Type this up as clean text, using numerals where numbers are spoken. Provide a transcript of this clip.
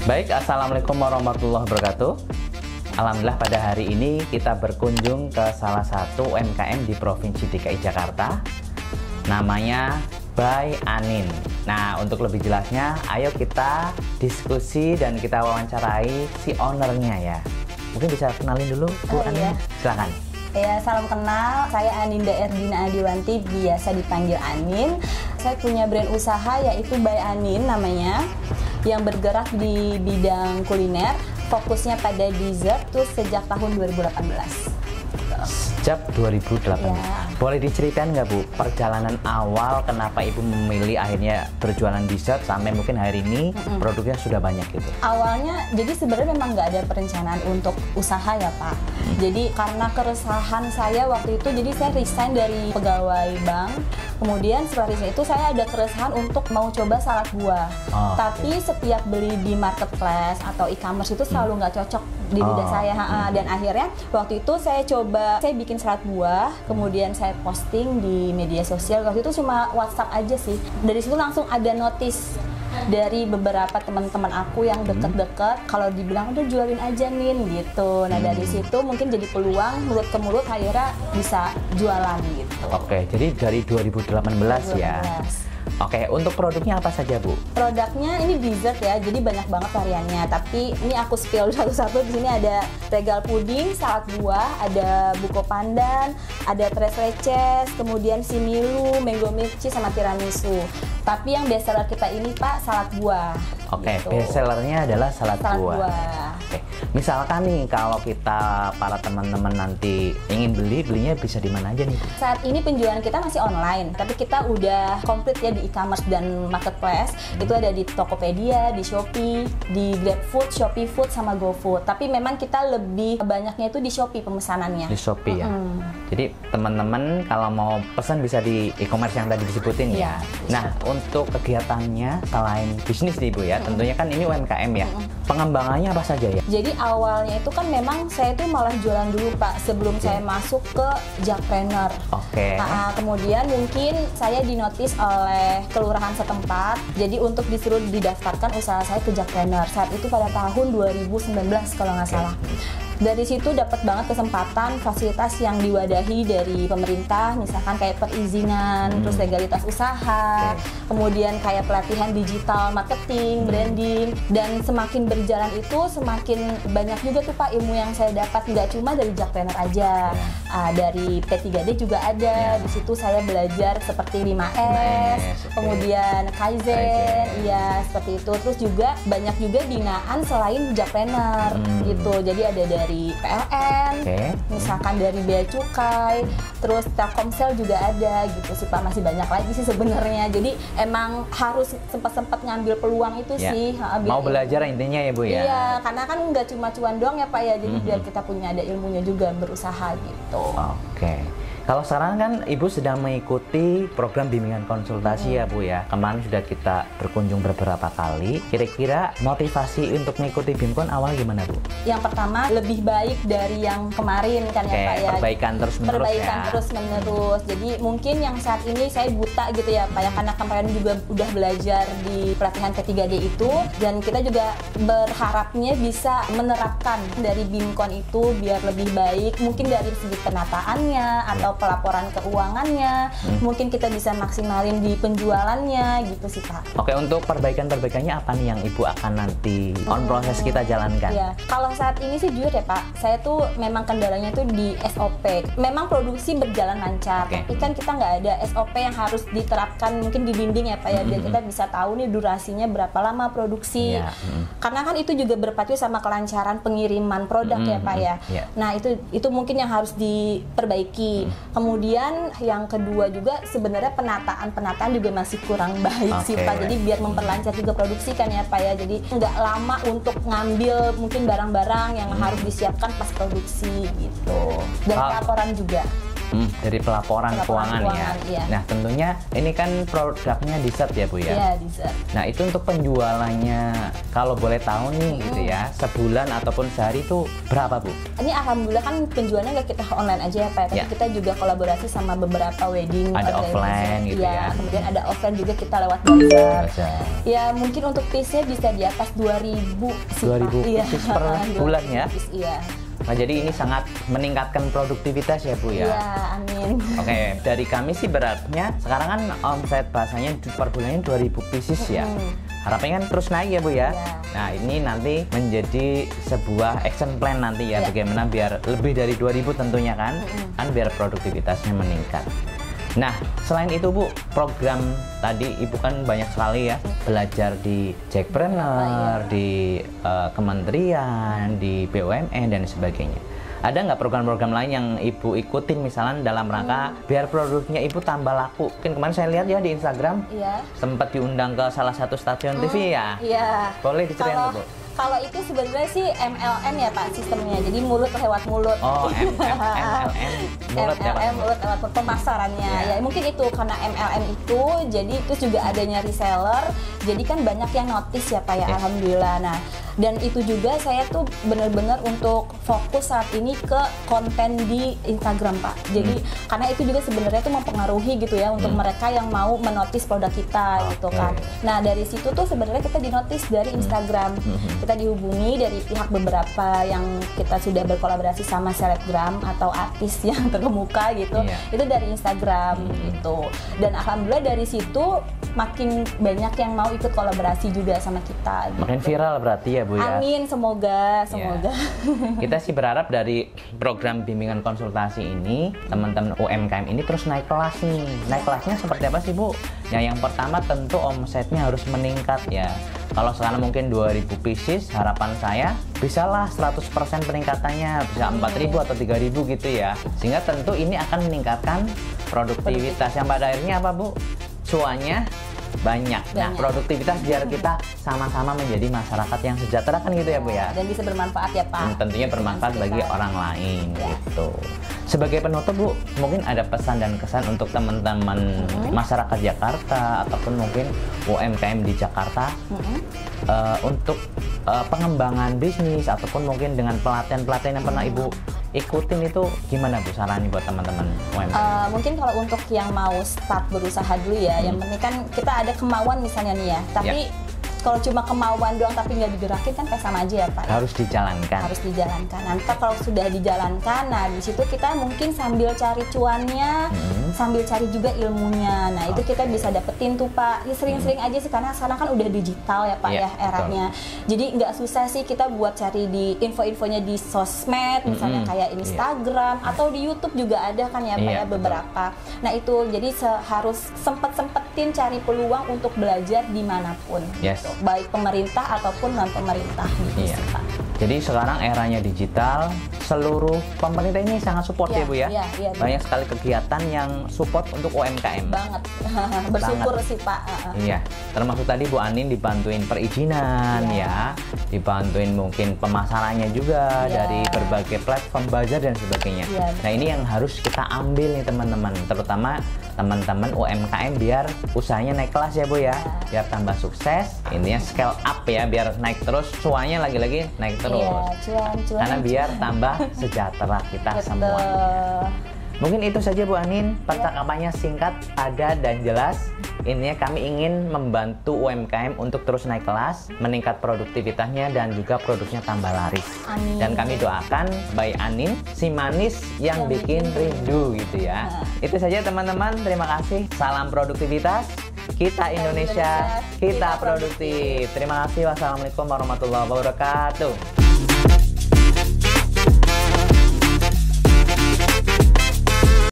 Baik, Assalamualaikum warahmatullahi wabarakatuh. Alhamdulillah pada hari ini kita berkunjung ke salah satu UMKM di Provinsi DKI Jakarta. Namanya By Anin. Nah, untuk lebih jelasnya, ayo kita diskusi dan kita wawancarai si ownernya ya. Mungkin bisa kenalin dulu Bu Anin, silakan. Ya, salam kenal. Saya Aninda Erdina Adiwanti, biasa dipanggil Anin. Saya punya brand usaha yaitu By Anin namanya, yang bergerak di bidang kuliner, fokusnya pada dessert tuh sejak tahun 2018. Sejak 2018. Ya. Boleh diceritain nggak Bu, perjalanan awal kenapa Ibu memilih akhirnya berjualan dessert sampai mungkin hari ini produknya sudah banyak gitu? Awalnya, jadi sebenarnya memang nggak ada perencanaan untuk usaha ya Pak. Jadi karena keresahan saya waktu itu, jadi saya resign dari pegawai bank. Kemudian setelah resign itu saya ada keresahan untuk mau coba salad buah. Tapi setiap beli di marketplace atau e-commerce itu selalu nggak cocok di lidah saya. Dan akhirnya waktu itu saya coba, saya bikin salad buah, kemudian saya posting di media sosial. Waktu itu cuma WhatsApp aja sih. Dari situ langsung ada notice dari beberapa teman-teman aku yang deket-deket, kalau dibilang udah jualin aja Nin gitu. Nah dari situ mungkin jadi peluang mulut ke mulut, akhirnya bisa jualan gitu. Oke, jadi dari 2018 ya. Oke, untuk produknya apa saja Bu? Produknya ini dessert ya, jadi banyak banget variannya. Tapi ini aku spill satu-satu. Di sini ada regal puding, salad buah, ada buko pandan, ada tres leches, kemudian similu, mango milk cheese, sama tiramisu. Tapi yang best seller kita ini Pak, salad buah. Oke, gitu. best sellernya adalah salad buah. Oke, misalkan nih kalau kita para teman-teman nanti ingin belinya bisa di mana aja nih Bu? Saat ini penjualan kita masih online, tapi kita udah komplit ya di e-commerce dan marketplace. Itu ada di Tokopedia, di Shopee, di GrabFood, Shopee Food, sama GoFood. Tapi memang kita lebih banyaknya itu di Shopee pemesanannya. Di Shopee ya. Jadi teman-teman kalau mau pesan bisa di e-commerce yang tadi disebutin ya. Nah, untuk kegiatannya selain bisnis nih Bu ya, tentunya kan ini UMKM ya. Pengembangannya apa saja ya? Jadi awalnya itu kan memang saya itu malah jualan dulu Pak sebelum saya masuk ke Jakpreneur. Oke. Nah, kemudian mungkin saya dinotis oleh kelurahan setempat. Jadi untuk disuruh didaftarkan usaha saya ke Jakpreneur. Saat itu pada tahun 2019 kalau nggak salah. Dari situ dapat banget kesempatan fasilitas yang diwadahi dari pemerintah, misalkan kayak perizinan, terus legalitas usaha, kemudian kayak pelatihan digital, marketing, branding, dan semakin berjalan itu semakin banyak juga tuh Pak ilmu yang saya dapat, nggak cuma dari Jakpreneur aja, dari P3D juga ada. Di situ saya belajar seperti 5S, kemudian Kaizen, iya seperti itu. Terus juga banyak juga binaan selain Jakpreneur gitu. Jadi ada dari PLN, misalkan dari Bea Cukai, terus Telkomsel juga ada gitu sih Pak, masih banyak lagi sih sebenarnya. Jadi emang harus sempat ngambil peluang itu sih. Mau belajar intinya ya Bu ya? Iya, karena kan nggak cuma cuan doang ya Pak ya, jadi biar kita punya ada ilmunya juga berusaha gitu. Oke. Kalau sekarang kan Ibu sedang mengikuti program bimbingan konsultasi ya Bu ya. Kemarin sudah kita berkunjung beberapa kali. Kira-kira motivasi untuk mengikuti BIMKON awal gimana Bu? Yang pertama lebih baik dari yang kemarin kan ya Pak ya. Perbaikan terus-menerus Perbaikan terus-menerus. Jadi mungkin yang saat ini saya buta gitu ya Pak ya, karena kemarin juga udah belajar di pelatihan P3D itu, dan kita juga berharapnya bisa menerapkan dari BIMKON itu biar lebih baik. Mungkin dari segi penataannya atau pelaporan keuangannya, mungkin kita bisa maksimalin di penjualannya gitu sih Pak. Oke, untuk perbaikan-perbaikannya apa nih yang Ibu akan nanti on proses kita jalankan? Ya, kalau saat ini sih jujur ya Pak, saya tuh memang kendalanya tuh di SOP. Memang produksi berjalan lancar, tapi kan kita nggak ada SOP yang harus diterapkan mungkin di dinding ya Pak ya, biar kita bisa tahu nih durasinya berapa lama produksi. Karena kan itu juga berpacu sama kelancaran pengiriman produk ya Pak ya. Nah itu mungkin yang harus diperbaiki. Kemudian yang kedua juga sebenarnya penataan juga masih kurang baik sih Pak. Jadi biar memperlancar juga produksi kan ya Pak ya. Jadi nggak lama untuk ngambil mungkin barang-barang yang harus disiapkan pas produksi gitu. Dan laporan juga. Dari pelaporan keuangan ya. Iya. Nah, tentunya ini kan produknya dessert ya, Bu ya? Iya, dessert. Nah, itu untuk penjualannya kalau boleh tahu nih gitu ya, sebulan ataupun sehari itu berapa, Bu? Ini alhamdulillah kan penjualnya nggak kita online aja ya Pak, tapi kita juga kolaborasi sama beberapa wedding. Ada offline gitu ya. Kemudian ada offline juga kita lewat bazar. Ya mungkin untuk piece-nya bisa di atas 2.000 sih 2.000 Pak. piece per bulan ya? Iya. Nah, jadi ini sangat meningkatkan produktivitas ya, Bu ya? Iya, amin. Oke, dari kami sih beratnya, sekarang kan omset bahasanya per bulannya 2.000 pieces ya. Harapannya kan terus naik ya, Bu ya? Nah, ini nanti menjadi sebuah action plan nanti ya, bagaimana biar lebih dari 2.000 tentunya kan, kan biar produktivitasnya meningkat. Nah, selain itu Bu, program tadi Ibu kan banyak sekali ya, belajar di Jackpreneur, di kementerian, di BUMN dan sebagainya. Ada nggak program-program lain yang Ibu ikutin misalnya dalam rangka biar produknya Ibu tambah laku? Mungkin kemarin saya lihat ya di Instagram, sempat diundang ke salah satu stasiun TV ya? Iya. Boleh diceritain Bu? Kalau itu sebenarnya sih MLM ya Pak sistemnya, jadi mulut lewat mulut. Oh, MLM, mulut lewat mulut pemasarannya. Ya mungkin itu karena MLM itu, jadi itu juga adanya reseller, jadi kan banyak yang notice ya Pak ya, alhamdulillah. Nah, dan itu juga saya tuh benar-benar untuk fokus saat ini ke konten di Instagram Pak. Jadi karena itu juga sebenarnya tuh mempengaruhi gitu ya untuk mereka yang mau menotis produk kita gitu kan. Nah, dari situ tuh sebenarnya kita dinotis dari Instagram. Kita dihubungi dari pihak beberapa yang kita sudah berkolaborasi sama selebgram atau artis yang terkemuka gitu. Itu dari Instagram gitu. Dan alhamdulillah dari situ makin banyak yang mau ikut kolaborasi juga sama kita gitu. Makin viral berarti ya Bu ya? Amin, semoga. Kita sih berharap dari program bimbingan konsultasi ini, teman-teman UMKM ini terus naik kelas nih. Naik kelasnya seperti apa sih Bu? Ya, yang pertama tentu omsetnya harus meningkat ya. Kalau sekarang mungkin 2.000 pieces, harapan saya bisalah 100% peningkatannya, bisa 4.000 atau 3.000 gitu ya. Sehingga tentu ini akan meningkatkan produktivitas. Yang pada akhirnya apa Bu? Cuannya banyak. Nah, produktivitas biar kita sama-sama menjadi masyarakat yang sejahtera kan gitu ya Bu ya. Dan bisa bermanfaat ya Pak. Tentunya bermanfaat bagi orang lain gitu. Sebagai penutup Bu, mungkin ada pesan dan kesan untuk teman-teman masyarakat Jakarta ataupun mungkin UMKM di Jakarta untuk pengembangan bisnis ataupun mungkin dengan pelatihan-pelatihan yang pernah Ibu ikutin itu gimana Bu sarannya buat teman-teman UMKM? Mungkin kalau untuk yang mau start berusaha dulu ya, yang penting kan kita ada kemauan misalnya nih ya, tapi kalau cuma kemauan doang tapi nggak digerakin kan kayak sama aja ya Pak. Harus dijalankan. Harus dijalankan. Nanti kalau sudah dijalankan, nah di situ kita mungkin sambil cari cuannya, sambil cari juga ilmunya. Nah itu kita bisa dapetin tuh Pak. Ya sering-sering aja sih karena sekarang kan udah digital ya Pak ya eranya. Jadi nggak susah sih kita buat cari di info-infonya di sosmed, misalnya kayak Instagram atau di YouTube juga ada kan ya Pak ya beberapa. Nah itu jadi harus sempet-sempetin cari peluang untuk belajar dimanapun. Gitu. Baik pemerintah ataupun non pemerintah gitu sih, Pak. Jadi sekarang eranya digital, seluruh pemerintah ini sangat support ya Bu ya. Banyak sekali kegiatan yang support untuk UMKM. Banget. Bersyukur sih Pak. Iya. Termasuk tadi Bu Anin dibantuin perizinan ya, dibantuin mungkin pemasarannya juga dari berbagai platform bazar dan sebagainya. Nah ini yang harus kita ambil nih teman-teman, terutama teman-teman UMKM biar usahanya naik kelas ya Bu ya, biar tambah sukses. Intinya scale up ya, biar naik terus, cuannya lagi-lagi naik terus. Cuan. Karena biar tambah sejahtera kita semuanya. Mungkin itu saja Bu Anin, percakapannya singkat, padat dan jelas. Intinya kami ingin membantu UMKM untuk terus naik kelas, meningkat produktivitasnya dan juga produknya tambah laris. Amin. Dan kami doakan by Anin, si manis yang bikin rindu gitu ya. Itu saja teman-teman, terima kasih. Salam produktivitas. Kita Indonesia, kita produktif. Terima kasih. Wassalamualaikum warahmatullahi wabarakatuh.